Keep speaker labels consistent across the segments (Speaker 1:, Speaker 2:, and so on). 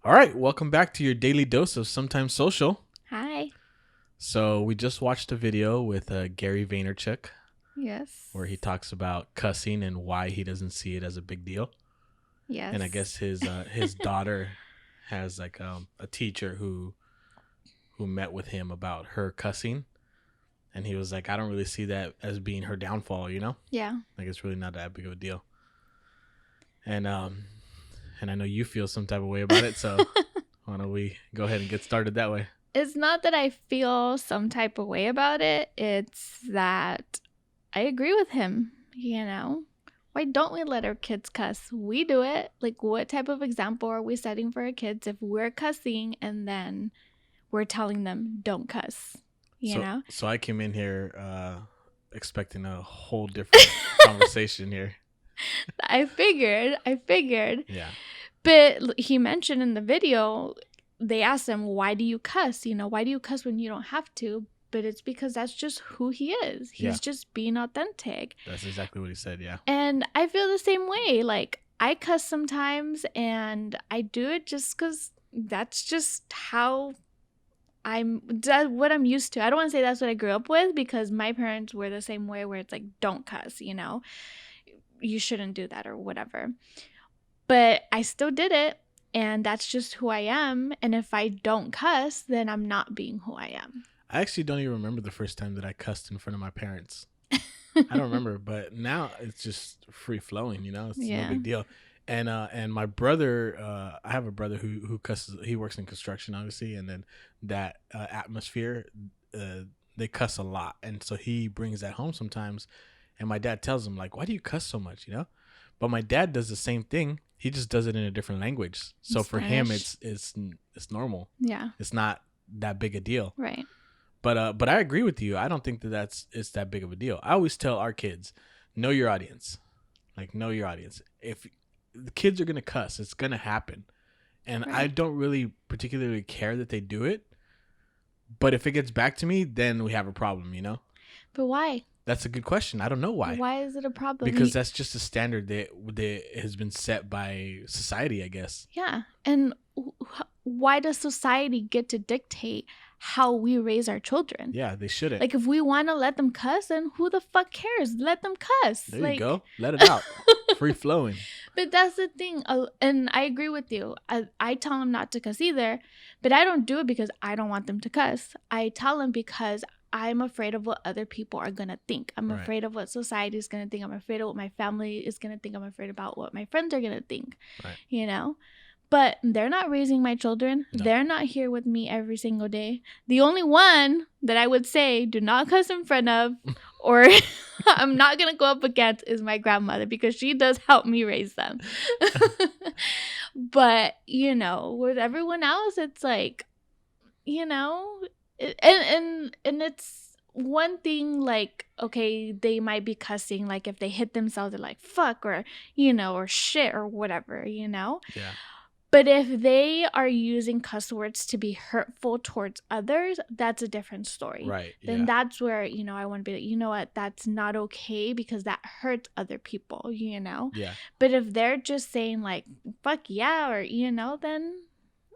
Speaker 1: All right, welcome back to your daily dose of Sometimes Social.
Speaker 2: Hi.
Speaker 1: So we just watched a video with Gary Vaynerchuk
Speaker 2: Yes.
Speaker 1: where he talks about cussing and why he doesn't see it as a big deal.
Speaker 2: Yes.
Speaker 1: And I guess his daughter has like a teacher who met with him about her cussing, and he was like, I don't really see that as being her downfall, you know?
Speaker 2: Yeah.
Speaker 1: Like it's really not that big of a deal. And I know you feel some type of way about it, so why don't we go ahead and get started that way?
Speaker 2: It's not that I feel some type of way about it. It's that I agree with him, Why don't we let our kids cuss? We do it. Like, what type of example are we setting for our kids if we're cussing and then we're telling them don't cuss?
Speaker 1: So I came in here expecting a whole different conversation here.
Speaker 2: I figured.
Speaker 1: Yeah.
Speaker 2: But he mentioned in the video, they asked him, why do you cuss? Why do you cuss when you don't have to? But it's because that's just who he is. He's just being authentic.
Speaker 1: That's exactly what he said, yeah.
Speaker 2: And I feel the same way. Like, I cuss sometimes, and I do it just because that's just how that's what I'm used to. I don't want to say that's what I grew up with, because my parents were the same way, where it's like, don't cuss, you shouldn't do that or whatever. But I still did it, and that's just who I am. And if I don't cuss, then I'm not being who I am.
Speaker 1: I actually don't even remember the first time that I cussed in front of my parents. I don't remember, but now it's just free flowing, It's no big deal. And my brother, I have a brother who cusses. He works in construction, obviously, and then that atmosphere, they cuss a lot, and so he brings that home sometimes. And my dad tells him, like, why do you cuss so much, But my dad does the same thing. He just does it in a different language. So for him, it's normal.
Speaker 2: Yeah.
Speaker 1: It's not that big a deal.
Speaker 2: Right.
Speaker 1: But I agree with you. I don't think it's that big of a deal. I always tell our kids, know your audience. Like, know your audience. If the kids are going to cuss, it's going to happen. And
Speaker 2: Right.
Speaker 1: I don't really particularly care that they do it. But if it gets back to me, then we have a problem,
Speaker 2: But why?
Speaker 1: That's a good question. I don't know why.
Speaker 2: Why is it a problem?
Speaker 1: Because that's just a standard that has been set by society, I guess.
Speaker 2: Yeah. And why does society get to dictate how we raise our children?
Speaker 1: Yeah, they shouldn't.
Speaker 2: Like, if we want to let them cuss, then who the fuck cares? Let them cuss.
Speaker 1: There you go. Let it out. Free flowing.
Speaker 2: But that's the thing. And I agree with you. I tell them not to cuss either. But I don't do it because I don't want them to cuss. I tell them because I'm afraid of what other people are going to think. I'm
Speaker 1: Right.
Speaker 2: afraid of what society is going to think. I'm afraid of what my family is going to think. I'm afraid about what my friends are going to think,
Speaker 1: Right.
Speaker 2: But they're not raising my children.
Speaker 1: No.
Speaker 2: They're not here with me every single day. The only one that I would say do not cuss in front of, or I'm not going to go up against, is my grandmother, because she does help me raise them. But, with everyone else, it's like, and it's one thing, like, okay, they might be cussing, like if they hit themselves, they're like fuck, or or shit, or whatever,
Speaker 1: Yeah.
Speaker 2: But if they are using cuss words to be hurtful towards others, that's a different story.
Speaker 1: Right.
Speaker 2: Then that's where, I want to be like, you know what, that's not okay, because that hurts other people,
Speaker 1: Yeah.
Speaker 2: But if they're just saying like fuck yeah, or then,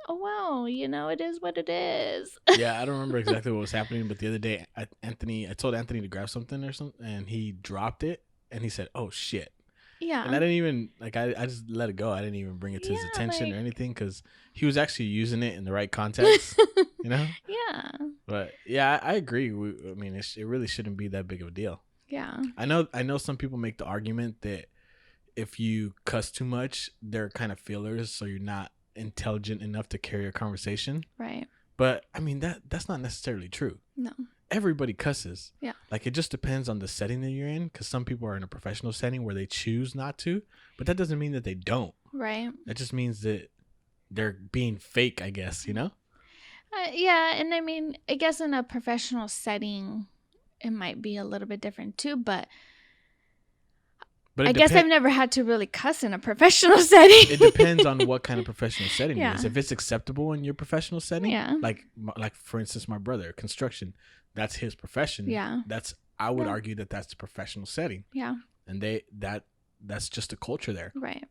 Speaker 2: oh well, it is what it is.
Speaker 1: Yeah, I don't remember exactly what was happening, but the other day, I told Anthony to grab something or something, and he dropped it, and he said, "Oh shit!"
Speaker 2: Yeah.
Speaker 1: And I didn't even I just let it go. I didn't even bring it to his attention or anything, because he was actually using it in the right context,
Speaker 2: Yeah.
Speaker 1: But yeah, I agree. I mean, it really shouldn't be that big of a deal.
Speaker 2: Yeah.
Speaker 1: I know some people make the argument that if you cuss too much, they're kind of fillers, so you're not intelligent enough to carry a conversation.
Speaker 2: Right.
Speaker 1: But I mean, that's not necessarily true.
Speaker 2: No.
Speaker 1: Everybody cusses.
Speaker 2: Yeah.
Speaker 1: Like, it just depends on the setting that you're in, because some people are in a professional setting where they choose not to, but that doesn't mean that they don't.
Speaker 2: Right.
Speaker 1: That just means that they're being fake, I guess,
Speaker 2: Yeah, and I mean, I guess in a professional setting, it might be a little bit different too, but I guess I've never had to really cuss in a professional setting.
Speaker 1: It depends on what kind of professional setting it is.
Speaker 2: Yeah.
Speaker 1: If it's acceptable in your professional setting,
Speaker 2: Yeah.
Speaker 1: like for instance, my brother, construction, that's his profession.
Speaker 2: Yeah.
Speaker 1: I would argue that that's the professional setting.
Speaker 2: Yeah.
Speaker 1: And that's just a culture there.
Speaker 2: Right.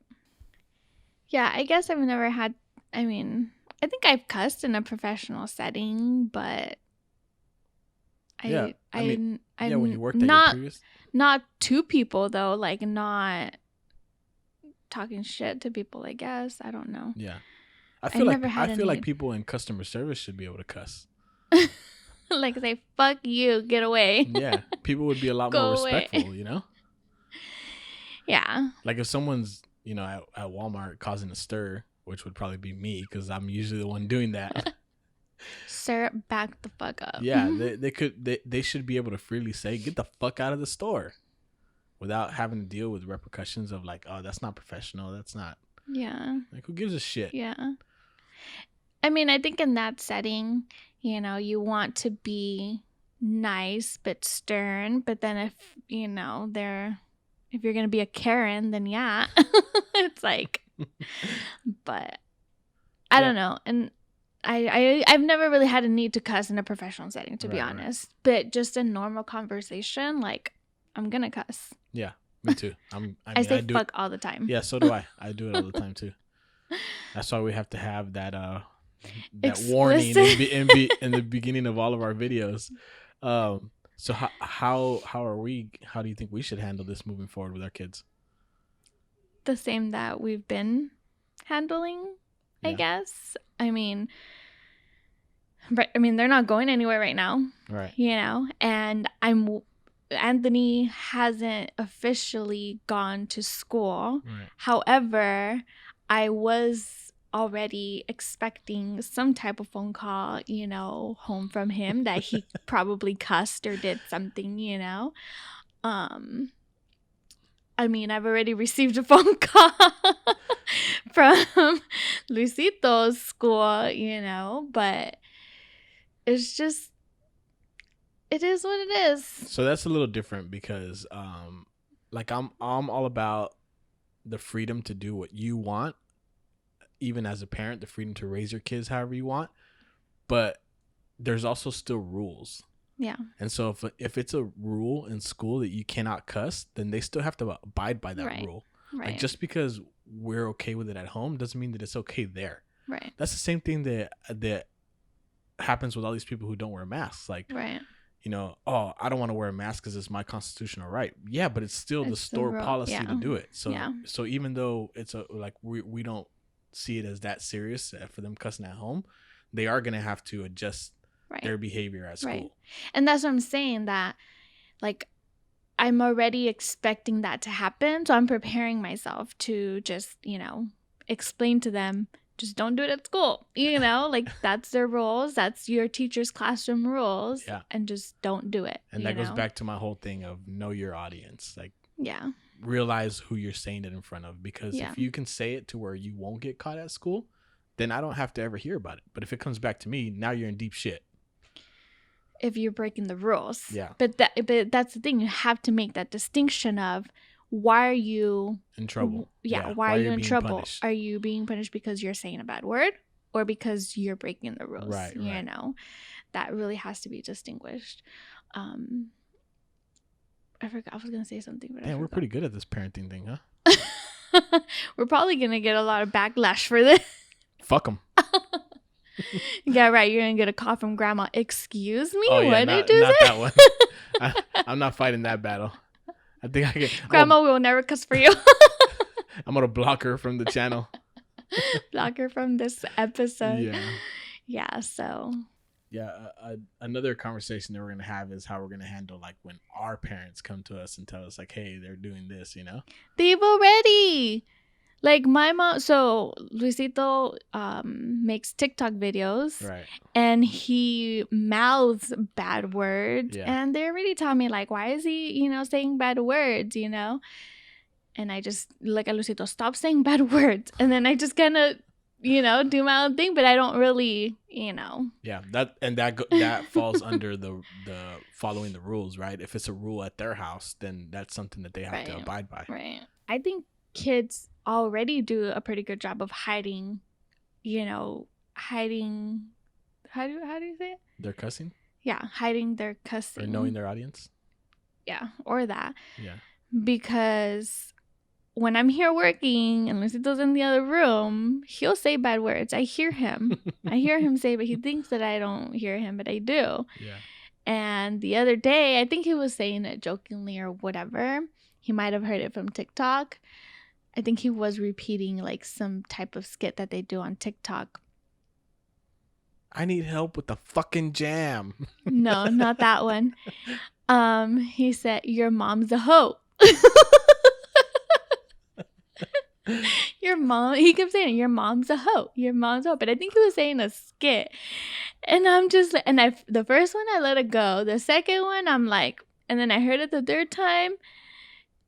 Speaker 2: Yeah, I guess I've never had I mean, I think I've cussed in a professional setting, but
Speaker 1: Yeah,
Speaker 2: I'm
Speaker 1: when you worked at your previous,
Speaker 2: not to people though, like not talking shit to people. I guess I don't know.
Speaker 1: Yeah,
Speaker 2: I feel
Speaker 1: like people in customer service should be able to cuss.
Speaker 2: Like say fuck you, get away.
Speaker 1: Yeah, people would be a lot more respectful, you know.
Speaker 2: Yeah.
Speaker 1: Like if someone's, you know, at Walmart causing a stir, which would probably be me because I'm usually the one doing that.
Speaker 2: Sir, back the fuck up.
Speaker 1: Yeah, they should be able to freely say, "Get the fuck out of the store," without having to deal with repercussions of like, "Oh, that's not professional. That's not."
Speaker 2: Yeah.
Speaker 1: Like, who gives a shit?
Speaker 2: Yeah. I mean, I think in that setting, you know, you want to be nice but stern, but then if, you know, if you're going to be a Karen, then yeah. It's like, but I don't know. And I've never really had a need to cuss in a professional setting, to be honest. Right. But just a normal conversation, like, I'm going to cuss.
Speaker 1: Yeah, me too.
Speaker 2: I say fuck all the time.
Speaker 1: Yeah, so do I. I do it all the time too. That's why we have to have that warning in the beginning of all of our videos. So how do you think we should handle this moving forward with our kids?
Speaker 2: The same that we've been handling, I guess. I mean, they're not going anywhere right now. Right. You know, and Anthony hasn't officially gone to school. Right. However, I was already expecting some type of phone call, you know, home from him that he probably cussed or did something, you know. I mean, I've already received a phone call from Luisito's school, you know, but it's just, it is what it is.
Speaker 1: So that's a little different because, like I'm all about the freedom to do what you want, even as a parent, the freedom to raise your kids however you want, but there's also still rules. Yeah. And so if it's a rule in school that you cannot cuss, then they still have to abide by that rule. Right. Like just because we're okay with it at home doesn't mean that it's okay there. Right. That's the same thing that happens with all these people who don't wear masks. Like, right. You know, oh, I don't want to wear a mask because it's my constitutional right. Yeah, but it's still the store policy to do it. So so even though it's we don't see it as that serious for them cussing at home, they are going to have to adjust their behavior at school. Right.
Speaker 2: And that's what I'm saying, that like I'm already expecting that to happen. So I'm preparing myself to just, you know, explain to them, just don't do it at school. You know, like that's their rules. That's your teacher's classroom rules. Yeah. And just don't do it.
Speaker 1: And that goes back to my whole thing of know your audience. Like, yeah, realize who you're saying it in front of. Because if you can say it to where you won't get caught at school, then I don't have to ever hear about it. But if it comes back to me, now you're in deep shit.
Speaker 2: If you're breaking the rules. Yeah. But that's the thing. You have to make that distinction of, why are you
Speaker 1: in trouble?
Speaker 2: Yeah. Why are you in trouble? Punished? Are you being punished because you're saying a bad word or because you're breaking the rules? Right. You know, that really has to be distinguished. I forgot. I was going to say something, but
Speaker 1: we're pretty good at this parenting thing, huh?
Speaker 2: We're probably going to get a lot of backlash for this.
Speaker 1: Fuck them.
Speaker 2: Yeah, right. You're going to get a call from grandma. Excuse me?
Speaker 1: Oh, yeah,
Speaker 2: what
Speaker 1: did you do? Not that one. I'm not fighting that battle. I think I can.
Speaker 2: Grandma will never cuss for you.
Speaker 1: I'm going to block her from the channel.
Speaker 2: Block her from this episode. Yeah. Yeah, so.
Speaker 1: Yeah, another conversation that we're going to have is how we're going to handle like when our parents come to us and tell us like, hey, they're doing this, you know?
Speaker 2: They've already. Like my mom, so Luisito makes TikTok videos, right? And he mouths bad words, and they already tell me like, why is he, you know, saying bad words, you know? And I just look at Luisito, stop saying bad words, and then I just kind of, you know, do my own thing, but I don't really, you know.
Speaker 1: Yeah, that falls under the following the rules, right? If it's a rule at their house, then that's something that they have to abide by,
Speaker 2: right? I think kids already do a pretty good job of hiding, you know, how do you say it?
Speaker 1: Their cussing?
Speaker 2: Yeah, hiding their cussing.
Speaker 1: Or knowing their audience?
Speaker 2: Yeah, or that.
Speaker 1: Yeah.
Speaker 2: Because when I'm here working and Luisito's in the other room, he'll say bad words. I hear him. I hear him say, but he thinks that I don't hear him, but I do.
Speaker 1: Yeah.
Speaker 2: And the other day, I think he was saying it jokingly or whatever. He might have heard it from TikTok. I think he was repeating like some type of skit that they do on TikTok.
Speaker 1: I need help with the fucking jam.
Speaker 2: No, not that one. He said, your mom's a hoe. Your mom, he kept saying, your mom's a hoe. Your mom's a hoe. But I think he was saying a skit. And I'm just like, and the first one, I let it go. The second one, I'm like, and then I heard it the third time.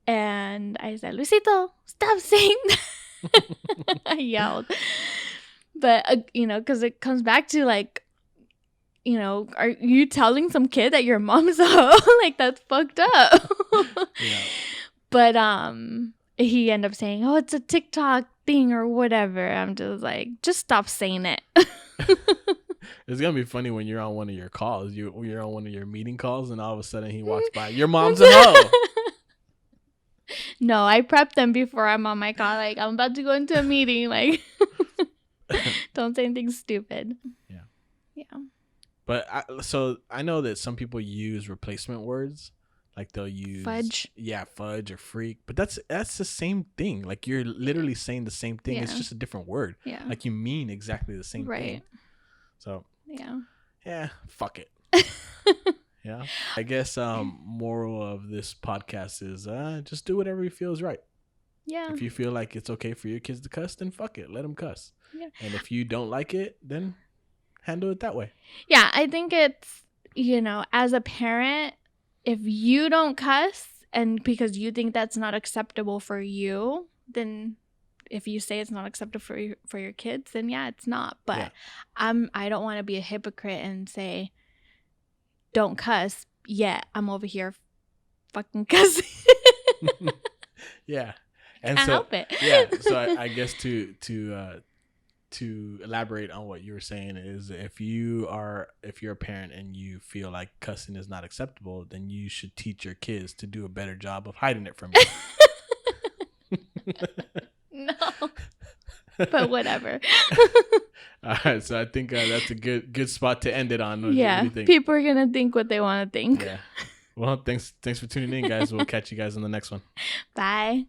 Speaker 2: And I said, Luisito, stop saying that. I yelled. But, because it comes back to like, are you telling some kid that your mom's a hoe? Like, that's fucked up.
Speaker 1: Yeah.
Speaker 2: But he ended up saying, oh, it's a TikTok thing or whatever. I'm just like, just stop saying it.
Speaker 1: It's going to be funny when you're on one of your calls. You're on one of your meeting calls, and all of a sudden he walks by. Your mom's a hoe.
Speaker 2: No, I prep them before I'm on my call. Like, I'm about to go into a meeting. Like, don't say anything stupid.
Speaker 1: Yeah.
Speaker 2: Yeah.
Speaker 1: But I know that some people use replacement words. Like they'll use
Speaker 2: fudge.
Speaker 1: Yeah, fudge or freak. But that's the same thing. Like you're literally saying the same thing. Yeah. It's just a different word.
Speaker 2: Yeah.
Speaker 1: Like you mean exactly the same thing. So yeah, fuck it. Yeah. I guess moral of this podcast is just do whatever you feel is right.
Speaker 2: Yeah.
Speaker 1: If you feel like it's okay for your kids to cuss, then fuck it. Let them cuss.
Speaker 2: Yeah.
Speaker 1: And if you don't like it, then handle it that way.
Speaker 2: Yeah, I think it's, as a parent, if you don't cuss and because you think that's not acceptable for you, then if you say it's not acceptable for your kids, then yeah, it's not. But yeah. I don't want to be a hypocrite and say don't cuss, yet I'm over here fucking cussing.
Speaker 1: Yeah. And
Speaker 2: can't help it.
Speaker 1: Yeah. So I guess to elaborate on what you were saying is if you're a parent and you feel like cussing is not acceptable, then you should teach your kids to do a better job of hiding it from you.
Speaker 2: No. But whatever.
Speaker 1: All right, so I think that's a good spot to end it on.
Speaker 2: Yeah, people are gonna think what they want to think.
Speaker 1: Yeah. Well, thanks for tuning in, guys. We'll catch you guys on the next one.
Speaker 2: Bye.